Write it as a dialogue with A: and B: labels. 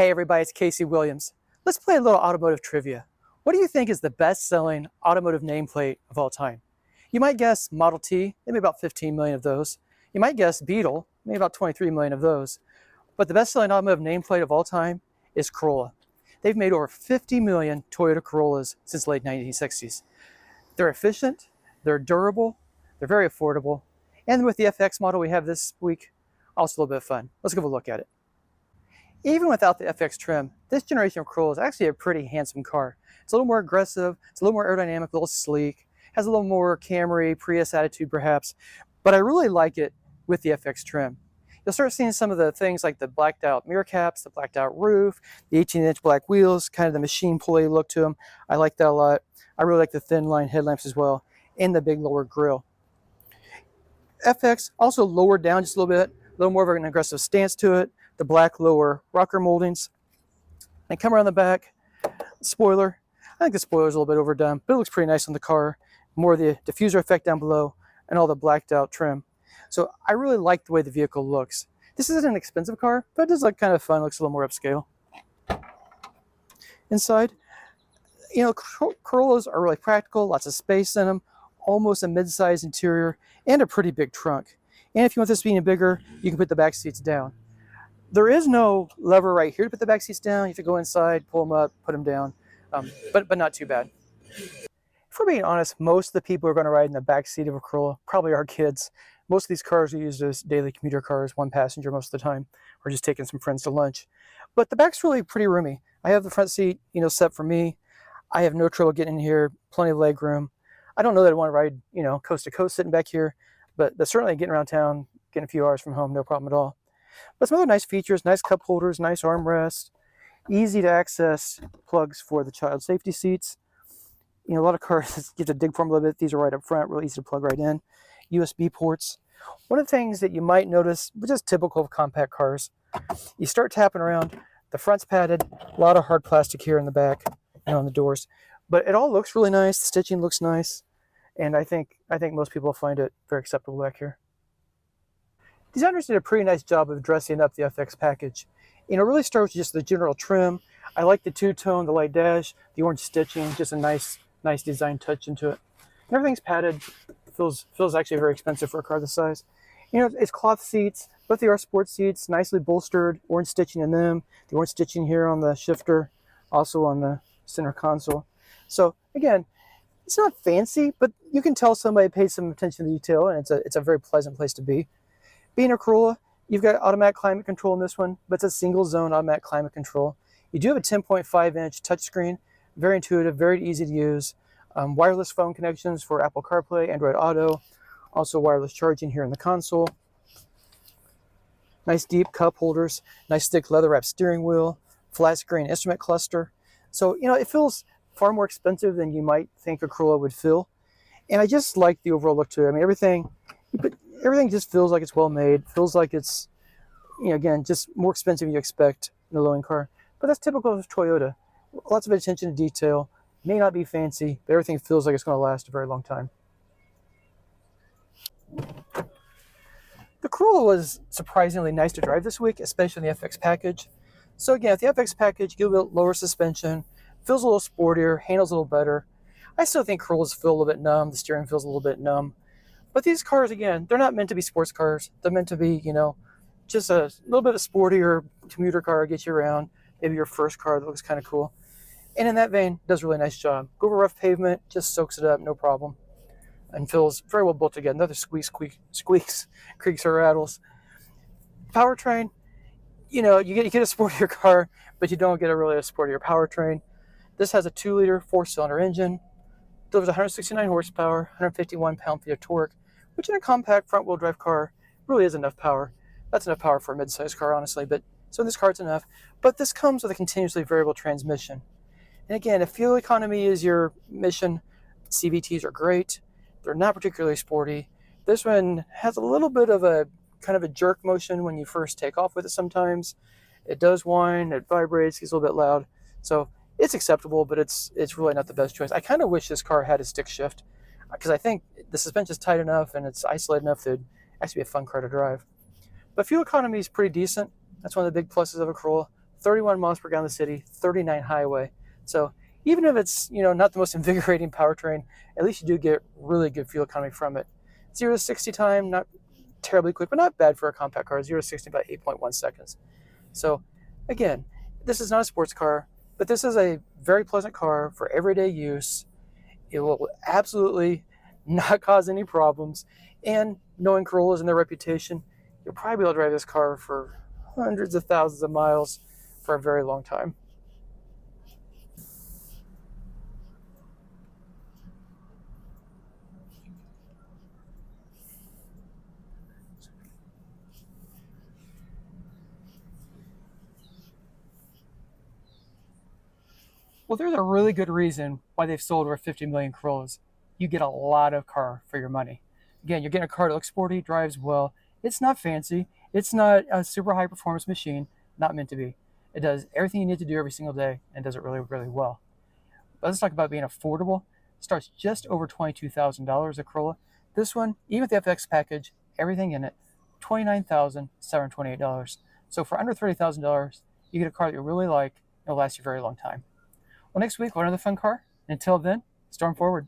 A: Hey everybody, it's Casey Williams. Let's play a little automotive trivia. What do you think is the best-selling automotive nameplate of all time? You might guess Model T, maybe about 15 million of those. You might guess Beetle, maybe about 23 million of those. But the best-selling automotive nameplate of all time is Corolla. They've made over 50 million Toyota Corollas since the late 1960s. They're efficient, they're durable, they're very affordable, and with the FX model we have this week, also a little bit of fun. Let's give a look at it. Even without the FX trim, this generation of Corolla is actually a pretty handsome car. It's a little more aggressive, it's a little more aerodynamic, a little sleek, has a little more Camry, Prius attitude perhaps, but I really like it with the FX trim. You'll start seeing some of the things like the blacked out mirror caps, the blacked out roof, the 18-inch black wheels, kind of the machine pulley look to them. I like that a lot. I really like the thin line headlamps as well, and the big lower grille. FX also lowered down just a little bit, a little more of an aggressive stance to it. The black lower rocker moldings. And come around the back, spoiler. I think the spoiler is a little bit overdone, but it looks pretty nice on the car. More of the diffuser effect down below and all the blacked out trim. So I really like the way the vehicle looks. This isn't an expensive car, but it does look kind of fun. It looks a little more upscale. Inside, Corollas are really practical, lots of space in them, almost a mid-sized interior, and a pretty big trunk. And if you want this being bigger, you can put the back seats down. There is no lever right here to put the back seats down. You have to go inside, pull them up, put them down, but not too bad. If we're being honest, most of the people who are going to ride in the back seat of a Corolla probably are kids. Most of these cars are used as daily commuter cars, one passenger most of the time, or just taking some friends to lunch. But the back's really pretty roomy. I have the front seat, set for me. I have no trouble getting in here, plenty of leg room. I don't know that I want to ride, coast to coast sitting back here, but certainly getting around town, getting a few hours from home, no problem at all. But some other nice features, nice cup holders, nice armrest, easy to access plugs for the child safety seats. A lot of cars, you have to dig for them a little bit. These are right up front, really easy to plug right in. USB ports. One of the things that you might notice, which is typical of compact cars, you start tapping around, the front's padded, a lot of hard plastic here in the back and on the doors. But it all looks really nice, the stitching looks nice, and I think most people find it very acceptable back here. Designers did a pretty nice job of dressing up the FX package. It really starts with just the general trim. I like the two-tone, the light dash, the orange stitching, just a nice design touch into it. And everything's padded. Feels actually very expensive for a car this size. It's cloth seats, but they are sports seats, nicely bolstered, orange stitching in them. The orange stitching here on the shifter, also on the center console. So again, it's not fancy, but you can tell somebody paid some attention to detail, and it's a very pleasant place to be. Being a Corolla, you've got automatic climate control in this one, but it's a single zone automatic climate control. You do have a 10.5-inch touchscreen, very intuitive, very easy to use. Wireless phone connections for Apple CarPlay, Android Auto, also wireless charging here in the console. Nice deep cup holders, nice thick leather wrapped steering wheel, flat screen instrument cluster. So, it feels far more expensive than you might think a Corolla would feel. And I just like the overall look to it. I mean, everything just feels like it's well made, feels like it's, again, just more expensive than you expect in a low-end car. But that's typical of Toyota. Lots of attention to detail, may not be fancy, but everything feels like it's going to last a very long time. The Corolla was surprisingly nice to drive this week, especially in the FX package. So again, with the FX package, you get a bit lower suspension, feels a little sportier, handles a little better. I still think Corollas feel a little bit numb, the steering feels a little bit numb. But these cars, again, they're not meant to be sports cars. They're meant to be, just a little bit of a sportier commuter car, get you around. Maybe your first car that looks kind of cool. And in that vein, does a really nice job. Go over rough pavement, just soaks it up, no problem. And feels very well built together. Another squeaks, creaks, or rattles. Powertrain, you get a sportier car, but you don't get a sportier powertrain. This has a 2-liter 4-cylinder engine. Delivers 169 horsepower, 151 pound-feet of torque, which in a compact front-wheel drive car really is enough power. That's enough power for a mid-sized car, honestly, so in this car it's enough. But this comes with a continuously variable transmission. And again, if fuel economy is your mission, CVTs are great. They're not particularly sporty. This one has a little bit of a kind of a jerk motion when you first take off with it sometimes. It does whine, it vibrates, gets a little bit loud. So it's acceptable, but it's really not the best choice. I kind of wish this car had a stick shift, because I think the suspension is tight enough and it's isolated enough that it'd actually be a fun car to drive. But fuel economy is pretty decent. That's one of the big pluses of a Corolla. 31 miles per gallon in the city, 39 highway. So even if it's, not the most invigorating powertrain, at least you do get really good fuel economy from it. 0 to 60 time, not terribly quick, but not bad for a compact car. 0 to 60 about 8.1 seconds. So again, this is not a sports car, but this is a very pleasant car for everyday use. It will absolutely not cause any problems. And knowing Corollas and their reputation, you'll probably be able to drive this car for hundreds of thousands of miles for a very long time. Well, there's a really good reason why they've sold over 50 million Corollas. You get a lot of car for your money. Again, you're getting a car that looks sporty, drives well. It's not fancy. It's not a super high performance machine, not meant to be. It does everything you need to do every single day and does it really, really well. But let's talk about being affordable. It starts just over $22,000 a Corolla. This one, even with the FX package, everything in it, $29,728. So for under $30,000, you get a car that you really like and will last you a very long time. Well, next week, we'll have another fun car. Until then, storm forward.